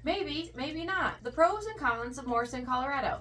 Maybe, maybe not. The pros and cons of Morrison, Colorado.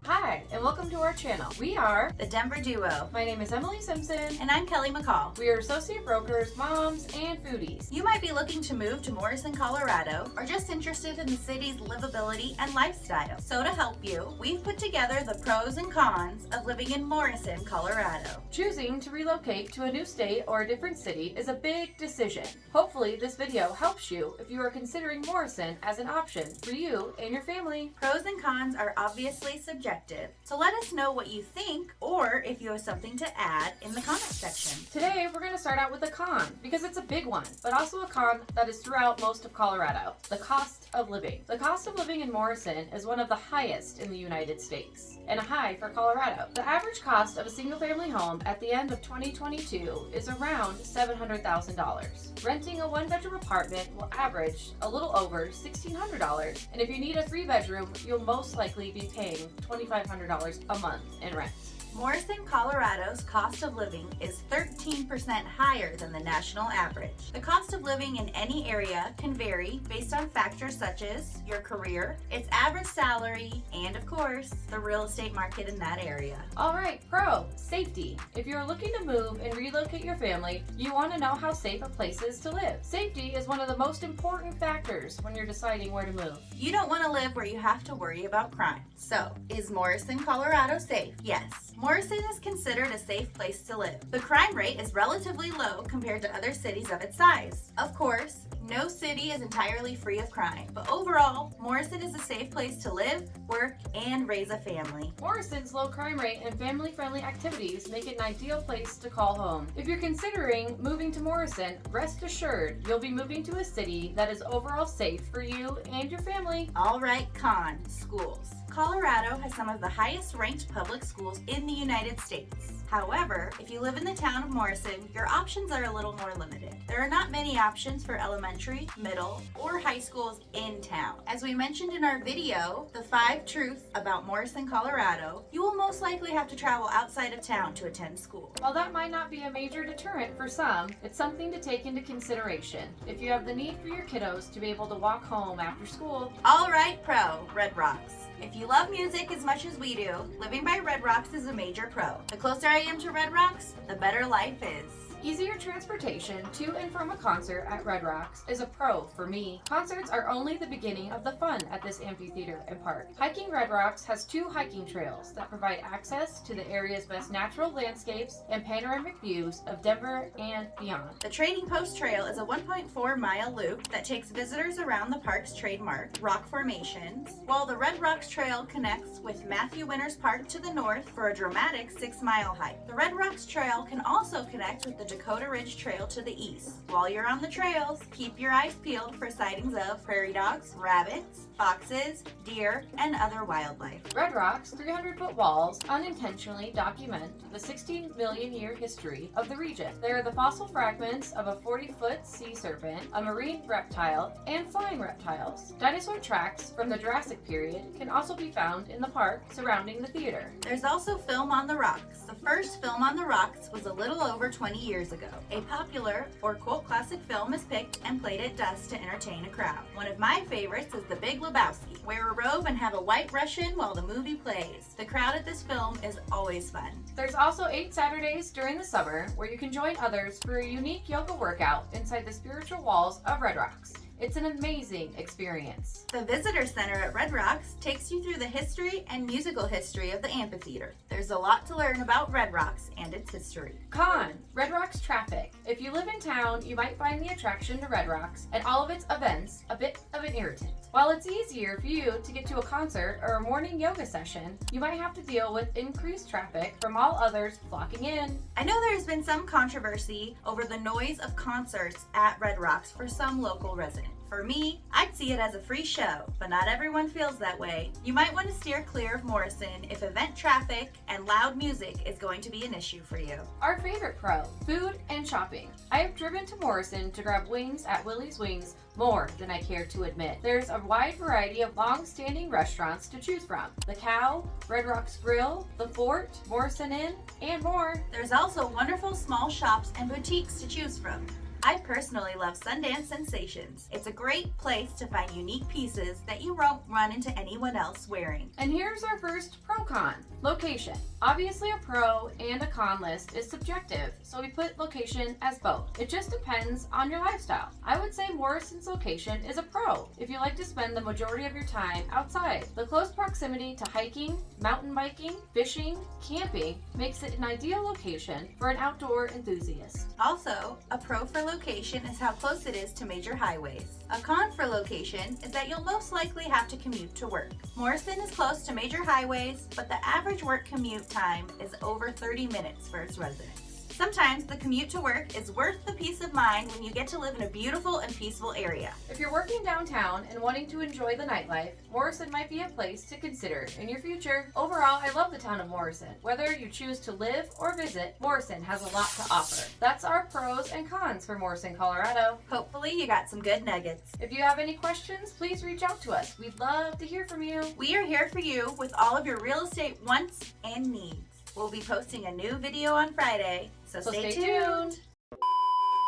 Hi, and welcome to our channel. We are The Denver Duo. My name is Emily Simpson. And I'm Kelly McCall. We are associate brokers, moms, and foodies. You might be looking to move to Morrison, Colorado, or just interested in the city's livability and lifestyle. So to help you, we've put together the pros and cons of living in Morrison, Colorado. Choosing to relocate to a new state or a different city is a big decision. Hopefully this video helps you if you are considering Morrison as an option for you and your family. Pros and cons are obviously subjective, so let us know what you think or if you have something to add in the comment section. Today we're going to start out with a con because it's a big one, but also a con that is throughout most of Colorado: the cost of living. The cost of living in Morrison is one of the highest in the United States, and a high for Colorado. The average cost of a single-family home at the end of 2022 is around $700,000. Renting a one-bedroom apartment will average a little over $1,600, and if you need a three-bedroom, you'll most likely be paying $2,500 a month in rent. Morrison, Colorado's cost of living is 13% higher than the national average. The cost of living in any area can vary based on factors such as your career, its average salary, and of course, the real estate market in that area. Alright, pro, safety. If you're looking to move and relocate your family, you want to know how safe a place is to live. Safety is one of the most important factors when you're deciding where to move. You don't want to live where you have to worry about crime. So, is Morrison, Colorado safe? Yes. Morrison is considered a safe place to live. The crime rate is relatively low compared to other cities of its size. Of course, no city is entirely free of crime, but overall, Morrison is a safe place to live, work, and raise a family. Morrison's low crime rate and family-friendly activities make it an ideal place to call home. If you're considering moving to Morrison, rest assured you'll be moving to a city that is overall safe for you and your family. All right, con, schools. Colorado has some of the highest ranked public schools in the United States. However, if you live in the town of Morrison, your options are a little more limited. There are not many options for elementary, middle, or high schools in town. As we mentioned in our video, The 5 Truths About Morrison, Colorado, you will most likely have to travel outside of town to attend school. While that might not be a major deterrent for some, it's something to take into consideration if you have the need for your kiddos to be able to walk home after school. All right, pro, Red Rocks. If you love music as much as we do, living by Red Rocks is a major pro. The closer I am to Red Rocks, the better life is. Easier transportation to and from a concert at Red Rocks is a pro for me. Concerts are only the beginning of the fun at this amphitheater and park. Hiking Red Rocks has 2 hiking trails that provide access to the area's best natural landscapes and panoramic views of Denver and beyond. The Trading Post Trail is a 1.4-mile loop that takes visitors around the park's trademark rock formations, while the Red Rocks Trail connects with Matthew Winters Park to the north for a dramatic 6-mile hike. The Red Rocks Trail can also connect with the Dakota Ridge Trail to the east. While you're on the trails, keep your eyes peeled for sightings of prairie dogs, rabbits, foxes, deer, and other wildlife. Red Rock's 300-foot walls unintentionally document the 16 million year history of the region. They are the fossil fragments of a 40-foot sea serpent, a marine reptile, and flying reptiles. Dinosaur tracks from the Jurassic period can also be found in the park surrounding the theater. There's also Film on the Rocks. The first Film on the Rocks was a little over 20 years ago. A popular or cult classic film is picked and played at dusk to entertain a crowd. One of my favorites is The Big Lebowski. Wear a robe and have a white Russian while the movie plays. The crowd at this film is always fun. There's also 8 Saturdays during the summer where you can join others for a unique yoga workout inside the spiritual walls of Red Rocks. It's an amazing experience. The Visitor Center at Red Rocks takes you through the history and musical history of the amphitheater. There's a lot to learn about Red Rocks and its history. Con, Red Rocks traffic. If you live in town, you might find the attraction to Red Rocks and all of its events a bit of an irritant. While it's easier for you to get to a concert or a morning yoga session, you might have to deal with increased traffic from all others flocking in. I know there's been some controversy over the noise of concerts at Red Rocks for some local residents. For me, I'd see it as a free show, but not everyone feels that way. You might want to steer clear of Morrison if event traffic and loud music is going to be an issue for you. Our favorite pro, food and shopping. I have driven to Morrison to grab wings at Willie's Wings more than I care to admit. There's a wide variety of long-standing restaurants to choose from. The Cow, Red Rock's Grill, The Fort, Morrison Inn, and more. There's also wonderful small shops and boutiques to choose from. I personally love Sundance Sensations. It's a great place to find unique pieces that you won't run into anyone else wearing. And here's our first pro-con. Location. Obviously a pro and a con list is subjective, so we put location as both. It just depends on your lifestyle. I would say Morrison's location is a pro if you like to spend the majority of your time outside. The close proximity to hiking, mountain biking, fishing, camping makes it an ideal location for an outdoor enthusiast. Also, a pro for location is how close it is to major highways. A con for location is that you'll most likely have to commute to work. Morrison is close to major highways, but the average work commute time is over 30 minutes for its residents. Sometimes the commute to work is worth the peace of mind when you get to live in a beautiful and peaceful area. If you're working downtown and wanting to enjoy the nightlife, Morrison might be a place to consider in your future. Overall, I love the town of Morrison. Whether you choose to live or visit, Morrison has a lot to offer. That's our pros and cons for Morrison, Colorado. Hopefully you got some good nuggets. If you have any questions, please reach out to us. We'd love to hear from you. We are here for you with all of your real estate wants and needs. We'll be posting a new video on Friday, so stay tuned.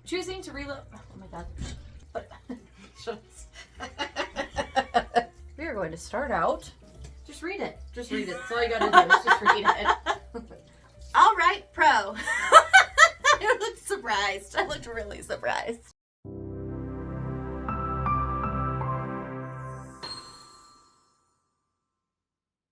Choosing to relocate. Oh my god. We are going to start out. Just read it. Just read it. That's all you gotta do is just read it. All right, pro. I looked surprised. I looked really surprised.